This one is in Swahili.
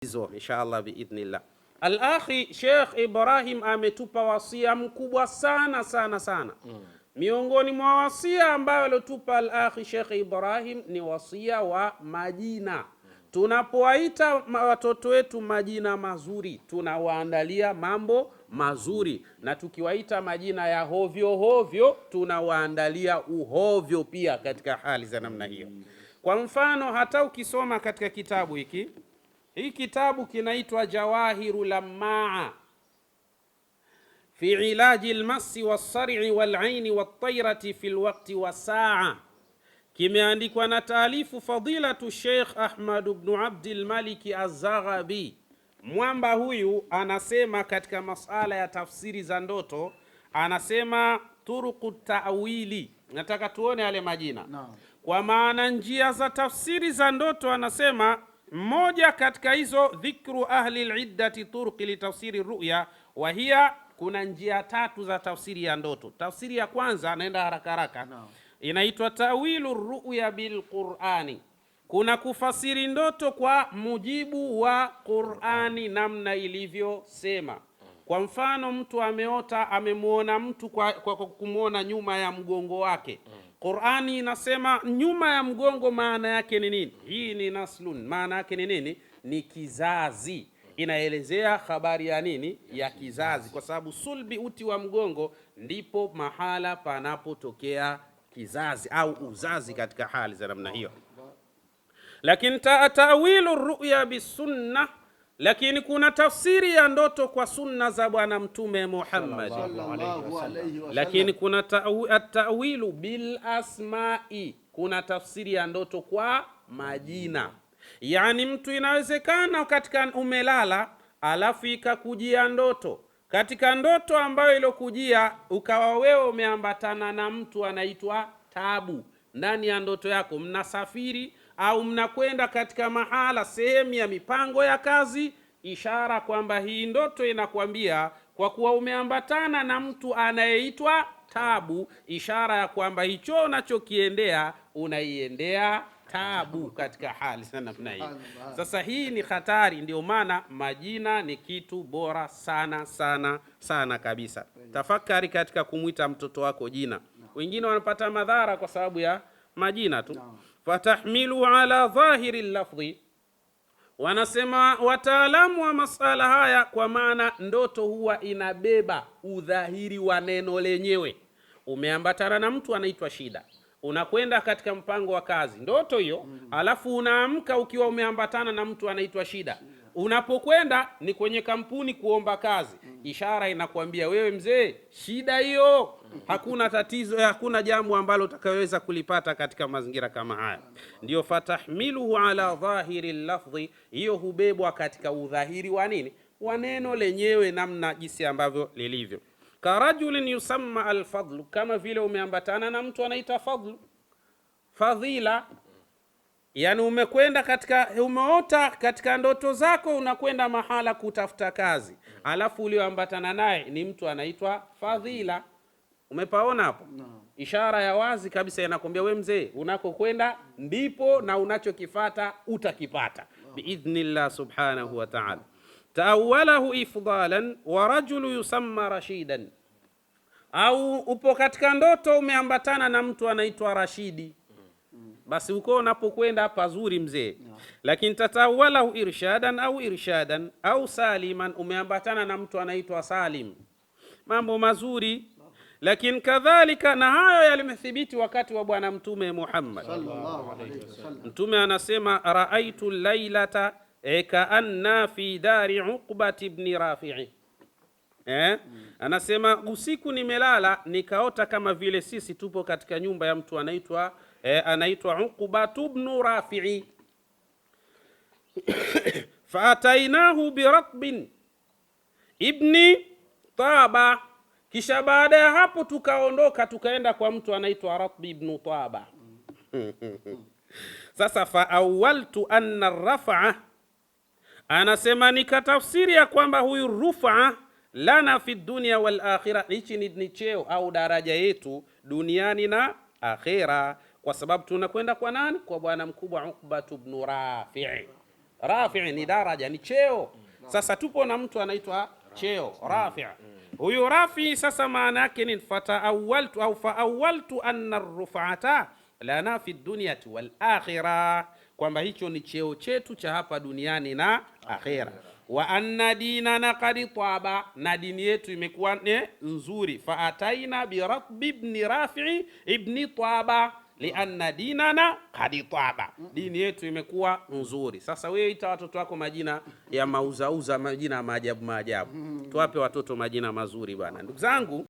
hizo inshallah biidhnillah. Al-akhi Sheikh Ibrahim ametupa wasia mkubwa sana sana sana. Miongoni mwa wasia ambayo alotupa al-akhi Sheikh Ibrahim ni wasia wa majina. Tunapowaita watoto wetu majina mazuri, tunawaandalia mambo mazuri, na tukiwaita majina ya hovyo hovyo, tunawaandalia uhovyo pia katika hali za namna hiyo. Kwa mfano, hata ukisoma katika kitabu hiki, hii kitabu kinaitwa Jawahiru Lammaa fi ilaji almasi wassar'i walaini wattayrati fi alwaqti wasaa, kimeandikwa na taalifu fadilatu Sheikh Ahmad ibn Abdul Malik Az-Zaghabi. Mwamba huyu anasema katika masala ya tafsiri za ndoto, anasema turuqu ta'wili. Nataka tuone yale majina kwa maana njia za tafsiri za ndoto. Anasema mmoja katika hizo, dhikru ahli al-iddati turuqi li tafsiri ru'ya wa hiya, kuna njia tatu za tafsiri ya ndoto. Tafsiri ya kwanza, naenda haraka haraka, inaitwa tawilu ru'ya bil Qur'ani. Kuna kufasiri ndoto kwa mujibu wa Qur'ani namna ilivyosema. Kwa mfano, mtu ameota amemuona mtu kwa kumuona nyuma ya mgongo wake. Qur'ani inasema nyuma ya mgongo maana yake ni nini? Hii ni naslun, maana yake ni nini? Ni kizazi. Inaelezea habari ya nini? Ya kizazi, kwa sababu sulbi, uti wa mgongo, ndipo mahala panapotokea kizazi au uzazi katika hali za namna hiyo. Lakini ta'wilu ru'ya bisunna, lakini kuna tafsiri ya ndoto kwa sunna za Bwana Mtume Muhammad. Lakini kuna ta'wilu bil asma'i, kuna tafsiri ya ndoto kwa majina. Yani mtu inawezekana katika umelala, alafu ikakujia ndoto. Katika ndoto ambayo ilokujia, ukawa wewe umeambatana na mtu anaitwa Tabu. Ndani ya ndoto yako mnasafiri au mnakwenda katika mahala, sehemu ya mipango ya kazi, ishara kwamba hii ndoto inakwambia kwa kuwa umeambatana na mtu anayeitwa Tabu, ishara ya kwamba hicho unachokiendea unaiendea tabu katika hali sana namna hii. Sasa hii ni hatari, ndio maana majina ni kitu bora sana sana sana kabisa. Tafakari katika kumwita mtoto wako jina. Wengine wanapata madhara kwa sababu ya majina tu. Fatahmilu ala dhahiri lafdhi, wanasema wataalamu wa masala haya, kwa maana ndoto huwa inabeba udhahiri wa neno lenyewe. Umeambatana na mtu anaitwa Shida, unakwenda katika mpango wa kazi, ndoto hiyo. Alafu unaamka ukiwa umeambatana na mtu anaitwa Shida. Unapokwenda ni kwenye kampuni kuomba kazi, ishara inakwambia wewe mzee, shida hiyo, hakuna tatizo, hakuna jambo ambalo utakayoweza kulipata katika mazingira kama haya. Ndio fatahmiluhu ala dhahiri lafdhi, hiyo hubebwa katika udhahiri wa nini? Wa neno lenyewe, namna jinsi ambavyo lilivyo. Karajulin yusamma alfadlu, kama vile umeambatana na mtu anaita fadlu, fadhila. Yani umekwenda umeota katika ndoto zako, unakwenda mahala kutafuta kazi, alafu ulioambatana naye ni mtu anaitwa fadhila. Umepaona hapo? Ishara ya wazi kabisa inakwambia we mzee, unakokwenda ndipo na unachokifata utakipata biidhnillah subhanahu wa ta'ala. Ta'awwalahu ifdalan wa rajulu yusamma rashidan, au upo katika ndoto umeambatana na mtu anaitwa Rashidi, basi uko unapokwenda pazuri mzee. Lakini tatawalahu irshadan au saliman, umeambatana na mtu anaitwa Salim, mambo mazuri. Lakini kadhalika, na hayo yalimethibiti wakati wa Bwana Mtume Muhammad sallallahu alaihi wasallam. Mtume anasema raaitu lailata kaanna fi dari Uqbat ibn Rafi'i. Anasema usiku nimelala nikaota kama vile sisi tupo katika nyumba ya mtu anaitwa Uqbat ibn Rafi'i. Faatainahu biratbin ibni Taba, kisha baada ya hapo tukaondoka tukaenda kwa mtu anaitwa Ratbi ibn Taba. Sasa faawaltu anna rafa'a, anasema nikatafsiri ya kwamba huyu rufa lana fi dunya wal akhirah, hichi ni cheo au daraja yetu duniani na akhira, kwa sababu tunakwenda kwa nani? Kwa bwana mkubwa Uqba ibn Rafi'. Rafi' ni daraja, ni cheo. Sasa tupo na mtu anaitwa cheo Rafi'. Huyu Rafi sasa maana yake ni fataawaltu au faawaltu anna ar-ruf'ata lana fi dunyati wal akhirah, kwamba hicho ni cheo chetu cha hapa duniani na akhira. Wa anna dinana qad taba, na dini yetu imekuwa nzuri. Fa ataina bi Ratb ibn Rafi' ibn Taba lianna dinana qad taba, dini yetu imekuwa nzuri. Sasa wewe ita watoto wako majina ya mauzauza, majina ya maajabu maajabu. Tuwape watoto majina mazuri bwana. Ndugu zangu,